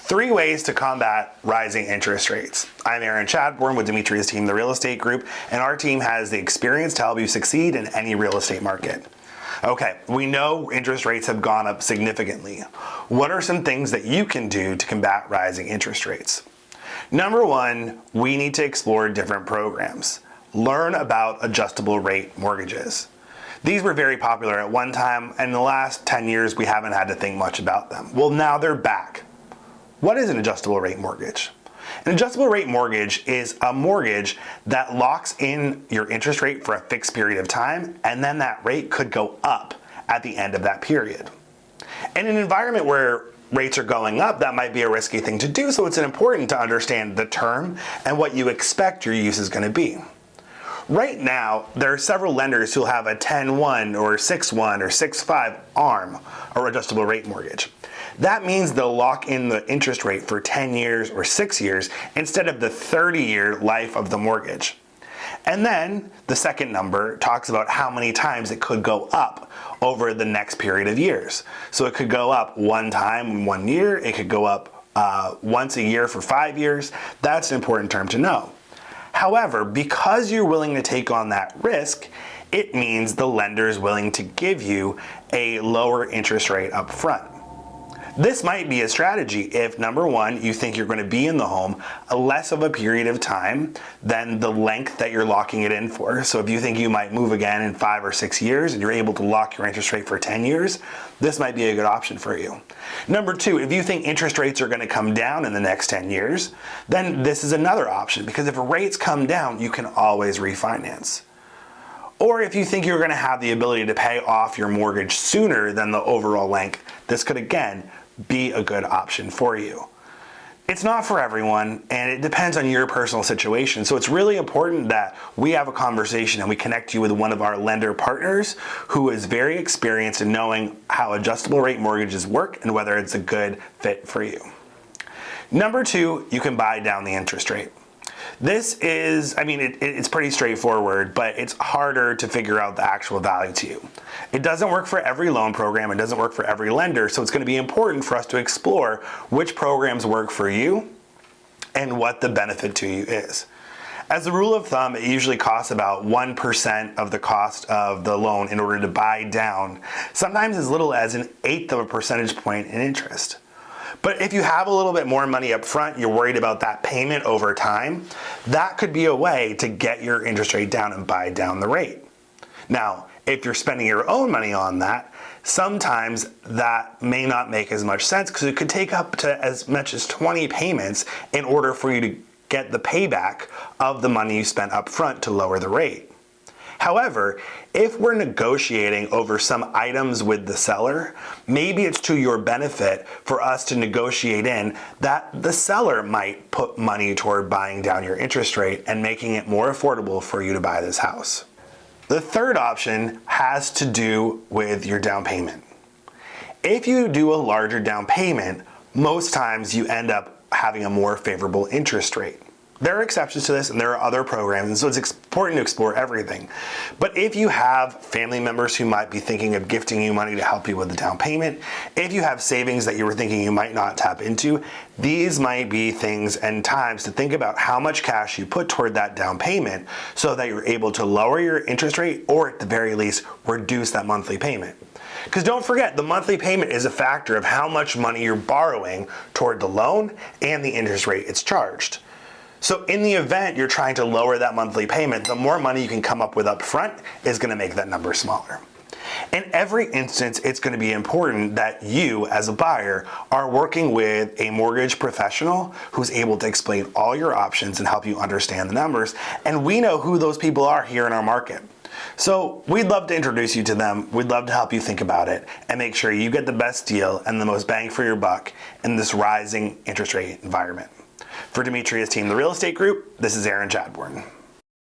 3 ways to combat rising interest rates. I'm Aaron Chadbourne with Demetrius Team, the Real Estate Group, and our team has the experience to help you succeed in any real estate market. Okay, we know interest rates have gone up significantly. What are some things that you can do to combat rising interest rates? Number 1, we need to explore different programs. Learn about adjustable rate mortgages. These were very popular at one time, and in the last 10 years, we haven't had to think much about them. Well, now they're back. What is an adjustable rate mortgage? An adjustable rate mortgage is a mortgage that locks in your interest rate for a fixed period of time, and then that rate could go up at the end of that period. In an environment where rates are going up, that might be a risky thing to do, so it's important to understand the term and what you expect your use is going to be. Right now, there are several lenders who have a 10-1 or 6-1 or 6-5 ARM, or adjustable rate mortgage. That means they'll lock in the interest rate for 10 years or 6 years instead of the 30-year life of the mortgage. And then the second number talks about how many times it could go up over the next period of years. So it could go up one time in 1 year, it could go up once a year for 5 years. That's an important term to know. However, because you're willing to take on that risk, it means the lender is willing to give you a lower interest rate up front. This might be a strategy if, number 1, you think you're going to be in the home a less of a period of time than the length that you're locking it in for. So if you think you might move again in 5 or 6 years and you're able to lock your interest rate for 10 years, this might be a good option for you. Number 2, if you think interest rates are going to come down in the next 10 years, then this is another option, because if rates come down, you can always refinance. Or if you think you're going to have the ability to pay off your mortgage sooner than the overall length, this could again be a good option for you. It's not for everyone, and it depends on your personal situation. So it's really important that we have a conversation and we connect you with one of our lender partners who is very experienced in knowing how adjustable rate mortgages work and whether it's a good fit for you. Number 2, you can buy down the interest rate. This is, it's pretty straightforward, but it's harder to figure out the actual value to you. It doesn't work for every loan program, it doesn't work for every lender, so it's going to be important for us to explore which programs work for you and what the benefit to you is. As a rule of thumb, it usually costs about 1% of the cost of the loan in order to buy down, sometimes as little as 1/8 of a percentage point in interest. But if you have a little bit more money up front, you're worried about that payment over time, that could be a way to get your interest rate down and buy down the rate. Now, if you're spending your own money on that, sometimes that may not make as much sense because it could take up to as much as 20 payments in order for you to get the payback of the money you spent up front to lower the rate. However, if we're negotiating over some items with the seller, maybe it's to your benefit for us to negotiate in that the seller might put money toward buying down your interest rate and making it more affordable for you to buy this house. The third option has to do with your down payment. If you do a larger down payment, most times you end up having a more favorable interest rate. There are exceptions to this and there are other programs, and so it's important to explore everything. But if you have family members who might be thinking of gifting you money to help you with the down payment, if you have savings that you were thinking you might not tap into, these might be things and times to think about how much cash you put toward that down payment so that you're able to lower your interest rate or at the very least reduce that monthly payment. Because don't forget, the monthly payment is a factor of how much money you're borrowing toward the loan and the interest rate it's charged. So in the event you're trying to lower that monthly payment, the more money you can come up with up front is going to make that number smaller. In every instance, it's going to be important that you, as a buyer, are working with a mortgage professional who's able to explain all your options and help you understand the numbers. And we know who those people are here in our market. So we'd love to introduce you to them. We'd love to help you think about it and make sure you get the best deal and the most bang for your buck in this rising interest rate environment. For Demetrius Team, the Real Estate Group, this is Aaron Chadbourne.